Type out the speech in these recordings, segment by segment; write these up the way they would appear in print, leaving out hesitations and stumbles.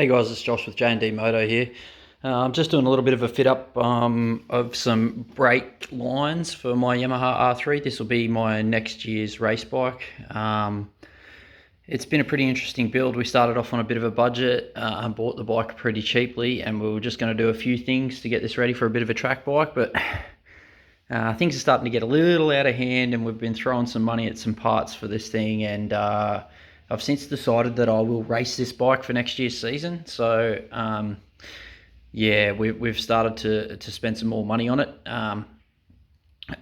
Hey guys, it's Josh with J&D Moto here. I'm just doing a little bit of a fit up of some brake lines for my Yamaha R3. This will be my next year's race bike. It's been a pretty interesting build. We started off on a bit of a budget, bought the bike pretty cheaply, and we were just going to do a few things to get this ready for a bit of a track bike, but things are starting to get a little out of hand, and we've been throwing some money at some parts for this thing, and I've since decided that I will race this bike for next year's season. So yeah, we've started to spend some more money on it.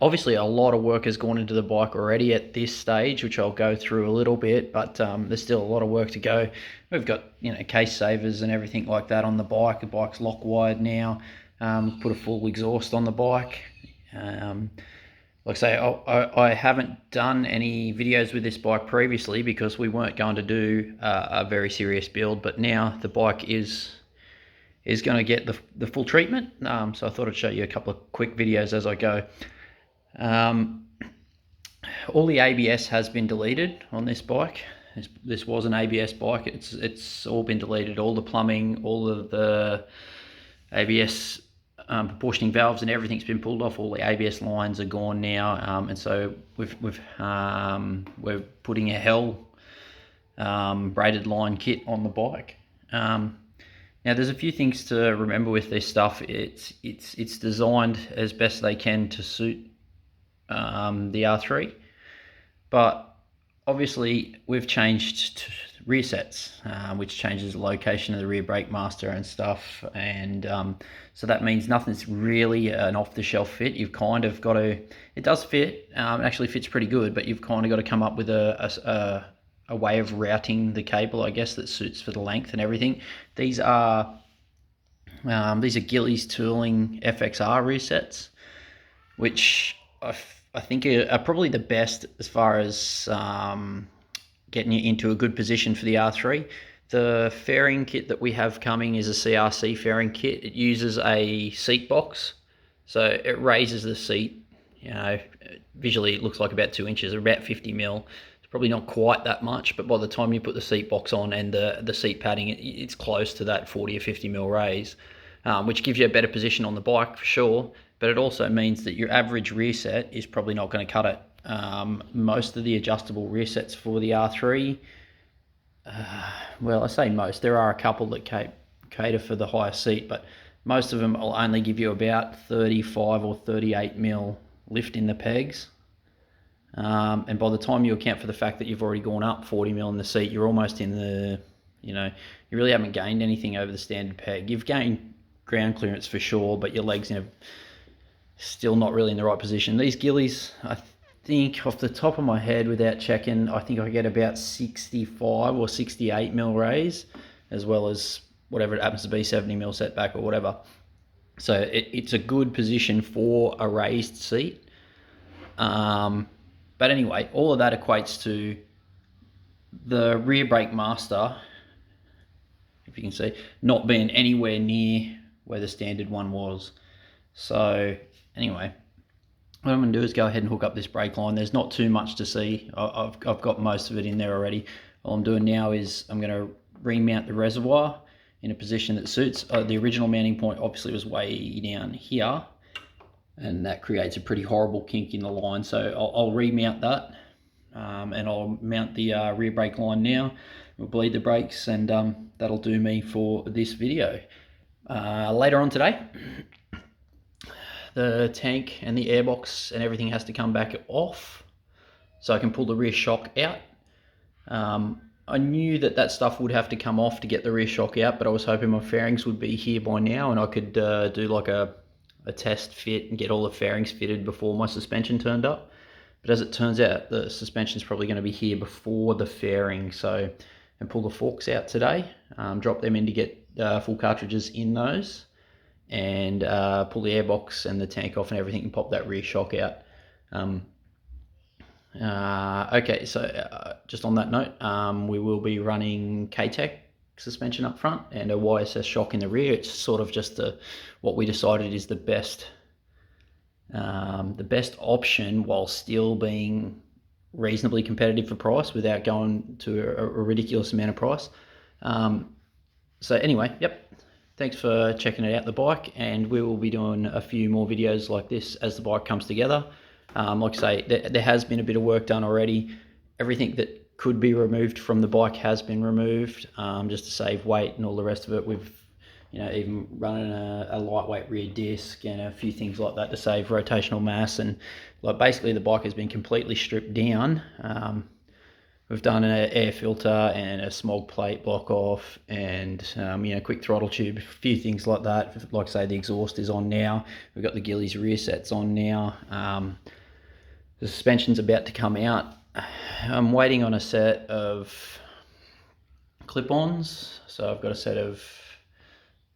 Obviously a lot of work has gone into the bike already at this stage, which I'll go through a little bit, but there's still a lot of work to go. We've got, case savers and everything like that on the bike. The bike's lock wired now. Put a full exhaust on the bike. Like I say, I haven't done any videos with this bike previously because we weren't going to do a very serious build, but now the bike is going to get the full treatment. So I thought I'd show you a couple of quick videos as I go. All the ABS has been deleted on this bike. This was an ABS bike. It's all been deleted. All the plumbing, all of the ABS proportioning valves and everything's been pulled off. All the ABS lines are gone now, and so we're putting a Hell braided line kit on the bike. Now there's a few things to remember with this stuff. It's designed as best they can to suit the R3, but obviously we've changed rear sets, which changes the location of the rear brake master and stuff, and so that means nothing's really an off-the-shelf fit. You've kind of got to, it does fit, it actually fits pretty good, but you've kind of got to come up with a way of routing the cable, I guess, that suits for the length and everything. These are Gillies Tooling FXR rear sets, which I think are probably the best as far as getting you into a good position for the R3. The fairing kit that we have coming is a CRC fairing kit. It uses a seat box, so it raises the seat. Visually it looks like about 2 inches, or about 50 mil. It's probably not quite that much, but by the time you put the seat box on and the seat padding, it's close to that 40 or 50 mil raise, which gives you a better position on the bike for sure. But it also means that your average rear set is probably not going to cut it. Most of the adjustable rear sets for the R3, well, I say most, there are a couple that cater for the higher seat, but most of them will only give you about 35 or 38 mil lift in the pegs. And by the time you account for the fact that you've already gone up 40 mil in the seat, you're almost in the, you really haven't gained anything over the standard peg. You've gained ground clearance for sure, but your legs still not really in the right position. These Gillies, I think off the top of my head without checking, I think I get about 65 or 68 mil raise, as well as whatever it happens to be, 70 mil setback or whatever. So it's a good position for a raised seat. But anyway, all of that equates to the rear brake master, if you can see, not being anywhere near where the standard one was. So anyway, what I'm going to do is go ahead and hook up this brake line. There's not too much to see. I've got most of it in there already. All I'm doing now is I'm going to remount the reservoir in a position that suits. The original mounting point obviously was way down here, and that creates a pretty horrible kink in the line. So I'll remount that, and I'll mount the rear brake line now. We'll bleed the brakes, and that'll do me for this video. Later on today, the tank and the airbox and everything has to come back off so I can pull the rear shock out. I knew that stuff would have to come off to get the rear shock out, but I was hoping my fairings would be here by now and I could do like a test fit and get all the fairings fitted before my suspension turned up. But as it turns out, the suspension's probably going to be here before the fairing, so and pull the forks out today, drop them in to get full cartridges in those, and pull the airbox and the tank off and everything and pop that rear shock out. Okay, so just on that note, we will be running K-Tech suspension up front and a YSS shock in the rear. It's sort of just what we decided is the best option while still being reasonably competitive for price without going to a ridiculous amount of price. So anyway, yep, thanks for checking it out, the bike, and we will be doing a few more videos like this as the bike comes together. Like I say, there has been a bit of work done already. Everything that could be removed from the bike has been removed, just to save weight and all the rest of it. We've even running a lightweight rear disc and a few things like that to save rotational mass, and like basically the bike has been completely stripped down. We've done an air filter and a smog plate block off, and quick throttle tube, a few things like that. Like I say, the exhaust is on now. We've got the Gillies rear sets on now. The suspension's about to come out. I'm waiting on a set of clip-ons. So I've got a set of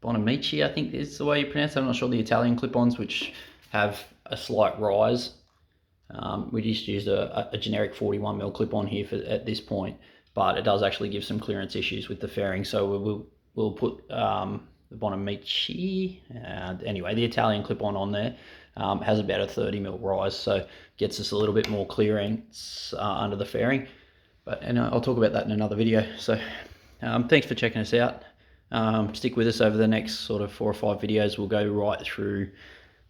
Bonamici, I think is the way you pronounce it. I'm not sure, the Italian clip-ons, which have a slight rise. We just used a generic 41mm clip-on here at this point, but it does actually give some clearance issues with the fairing, so we'll put the Bonamici, anyway, the Italian clip-on there. Has about a 30mm rise, so gets us a little bit more clearance under the fairing. And I'll talk about that in another video. So thanks for checking us out. Stick with us over the next sort of 4 or 5 videos. We'll go right through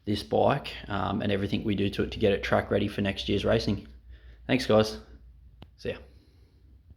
this bike and everything we do to it to get it track ready for next year's racing. Thanks guys, see ya.